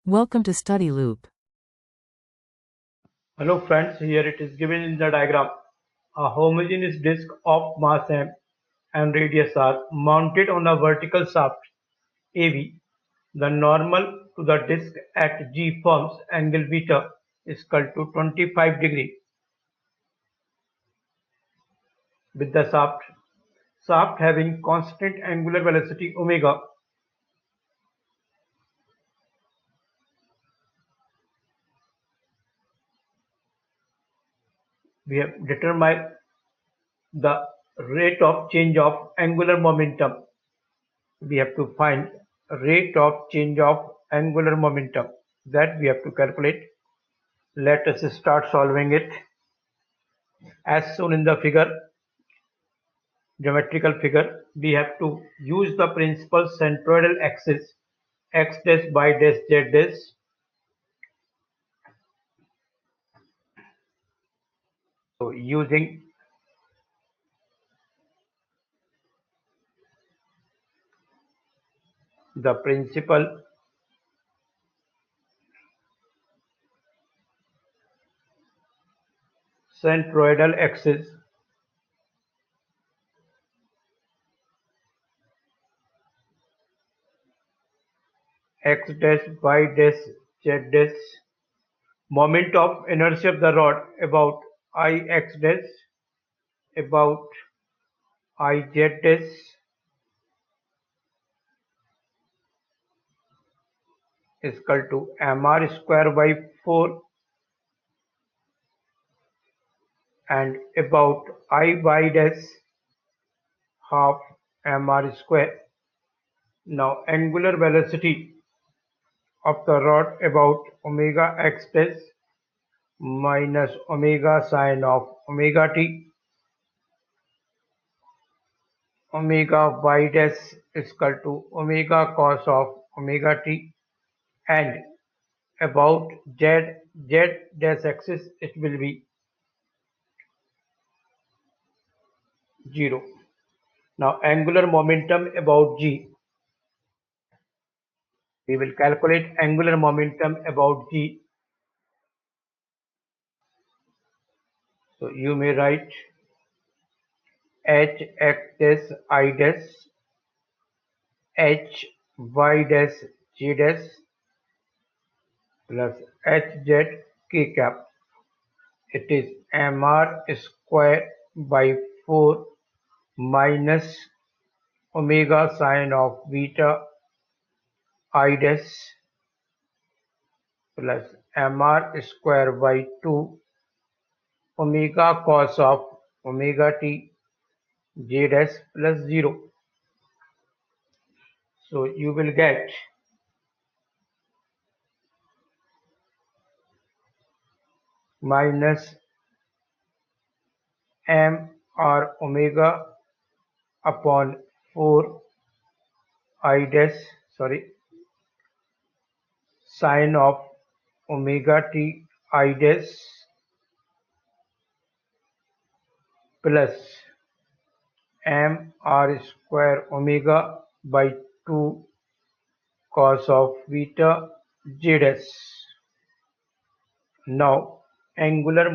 Welcome to Study Loop. Hello friends, here it is given in the diagram. A homogeneous disk of mass m and radius r mounted on a vertical shaft AB. The normal to the disk at G forms angle beta is equal to 25 degree with the shaft having constant angular velocity omega. We have determined the rate of change of angular momentum. We have to find rate of change of angular momentum that we have to calculate. Let us start solving it. As shown in the geometrical figure, we have to use the principal centroidal axis x dash y dash z dash. So using the principal centroidal axis x dash y dash z dash, moment of inertia of the rod about I x dash about I z dash is equal to mr square by 4 and about I y dash half mr square. Now angular velocity of the rod about omega x dash minus omega sine of omega t, omega y dash is equal to omega cos of omega t, and about z dash axis it will be 0. Now angular momentum about G. We will calculate angular momentum about G. So you may write h x dash I dash h y dash g dash plus hz k cap. It is mr square by 4 minus omega sine of beta I dash plus mr square by 2 omega cos of omega t j dash plus 0. So you will get minus m r omega upon 4 I dash sine of omega t I dash plus m r square omega by 2 cos of beta j dash. Now angular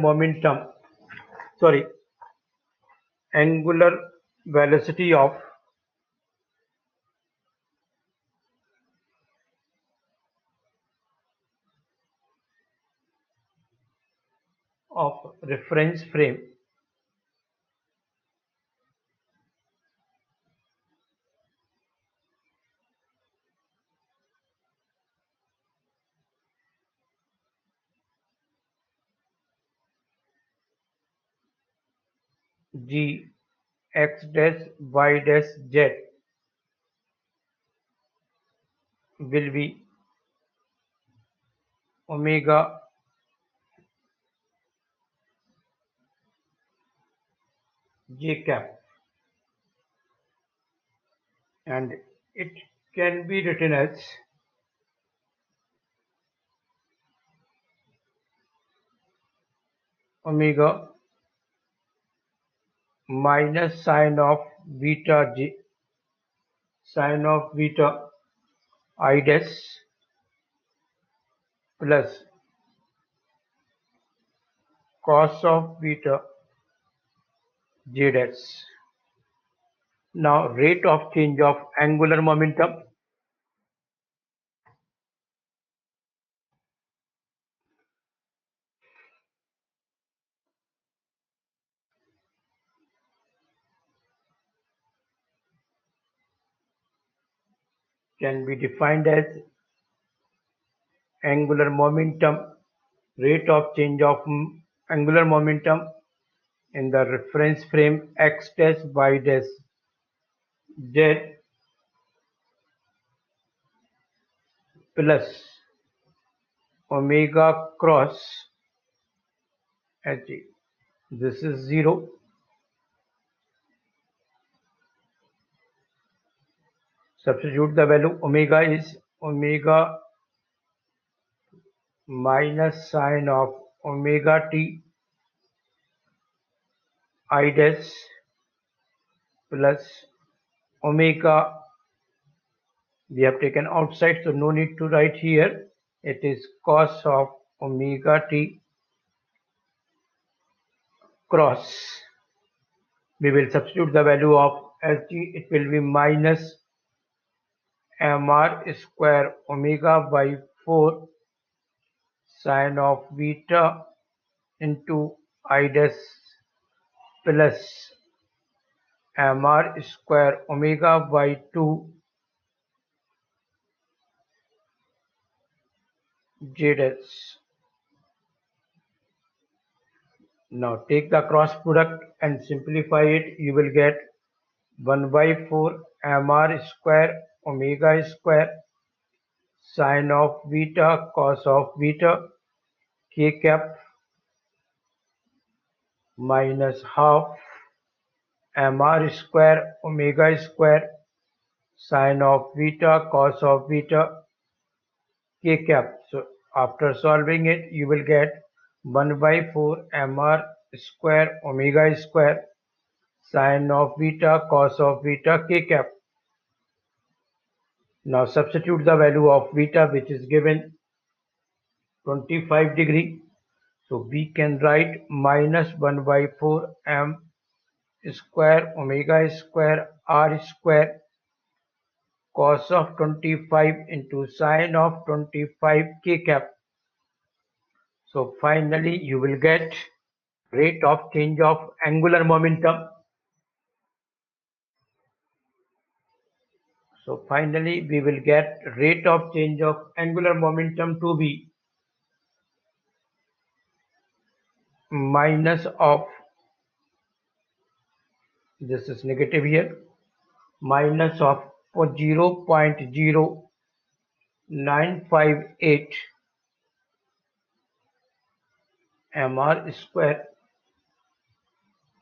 velocity of reference frame G x dash y dash z will be omega j cap, and it can be written as omega minus sine of beta I dash plus cos of beta j dash. Now rate of change of angular momentum can be defined as angular momentum, rate of change of angular momentum in the reference frame x dash y dash z plus omega cross h. This is 0. Substitute the value. Omega is omega minus sine of omega t I dash plus omega. We have taken outside, so no need to write here. It is cos of omega t cross. We will substitute the value of Sg. It will be minus mr square omega by 4 sine of beta into I dash plus mr square omega by 2 j dash. Now take the cross product and simplify it. You will get 1 by 4 mr square omega square sine of beta cos of beta k cap minus half mr square omega square sine of beta cos of beta k cap. So after solving it, you will get 1 by 4 mr square omega square sine of beta cos of beta k cap. Now substitute the value of beta, which is given 25 degree. So we can write minus 1 by 4 m square omega square r square cos of 25 into sine of 25 k cap. So finally you will get rate of change of angular momentum. So finally we will get rate of change of angular momentum to be minus of, this is negative here, minus of 0.0958 mr square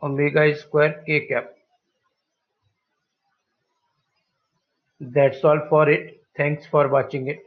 omega square k cap. That's all for it. Thanks for watching it.